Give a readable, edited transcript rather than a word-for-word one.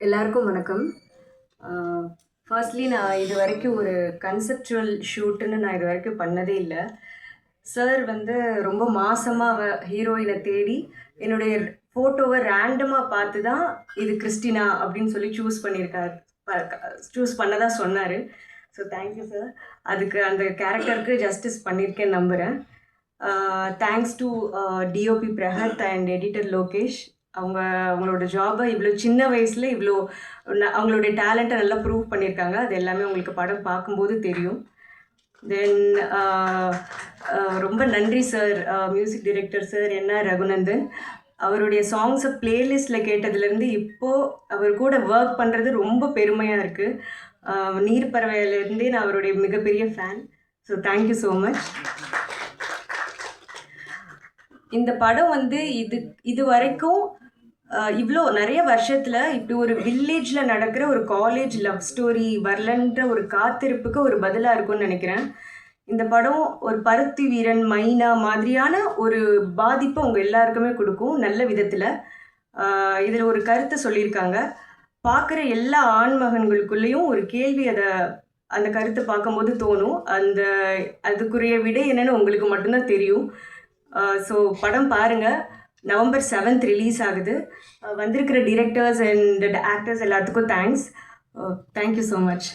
எல்லாருக்கும் வணக்கம். ஃபர்ஸ்ட்லி நான் இது வரைக்கும் ஒரு கன்செப்சுவல் ஷூட்டுன்னு நான் இது வரைக்கும் பண்ணதே இல்லை. சார் வந்து ரொம்ப மாசமாக ஹீரோயினை தேடி என்னுடைய ஃபோட்டோவை ரேண்டமாக பார்த்து தான் இது கிறிஸ்டினா அப்படின்னு சொல்லி சூஸ் பண்ணதா சொன்னார். So thank you sir. அதுக்கு அந்த கேரக்டருக்கு ஜஸ்டிஸ் பண்ணியிருக்கேன்னு நம்புகிறேன். Thanks to DOP Prahat and editor Lokesh. அவங்களோட ஜாபை இவ்வளோ சின்ன வயசில் இவ்வளோ அவங்களுடைய டேலண்ட்டை நல்லா ப்ரூவ் பண்ணியிருக்காங்க. அது எல்லாமே உங்களுக்கு படம் பார்க்கும்போது தெரியும். தென் ரொம்ப நன்றி sir, music director sir NR Raghunandan. அவருடைய சாங்ஸை பிளேலிஸ்ட்டில் கேட்டதுலேருந்து இப்போது அவர் கூட ஒர்க் பண்ணுறது ரொம்ப பெருமையாக இருக்குது. நீர் பறவையிலேருந்தே நான் அவருடைய மிகப்பெரிய fan. So thank you so much. இந்த படம் வந்து இது வரைக்கும் இவ்வளோ நிறைய வருஷத்தில் இப்படி ஒரு வில்லேஜில் நடக்கிற ஒரு காலேஜ் லவ் ஸ்டோரி வரலன்ற ஒரு காத்திருப்புக்கு ஒரு பதிலாக இருக்கும்னு நினைக்கிறேன். இந்த படம் ஒரு பருத்தி வீரன், மைனா மாதிரியான ஒரு பாதிப்பை உங்கள் எல்லாருக்குமே கொடுக்கும் நல்ல விதத்தில். இதில் ஒரு கருத்தை சொல்லியிருக்காங்க. பார்க்குற எல்லா ஆண்மகன்களுக்குள்ளேயும் ஒரு கேள்வி அந்த கருத்தை பார்க்கும்போது தோணும். அதுக்குரிய விடை என்னன்னு உங்களுக்கு மட்டும்தான் தெரியும். ஸோ படம் பாருங்கள். November 7th ரிலீஸ் ஆகுது. வந்திருக்கிற டிரெக்டர்ஸ் அண்ட் ஆக்டர்ஸ் எல்லாத்துக்கும் தேங்க்ஸ். Thank you so much.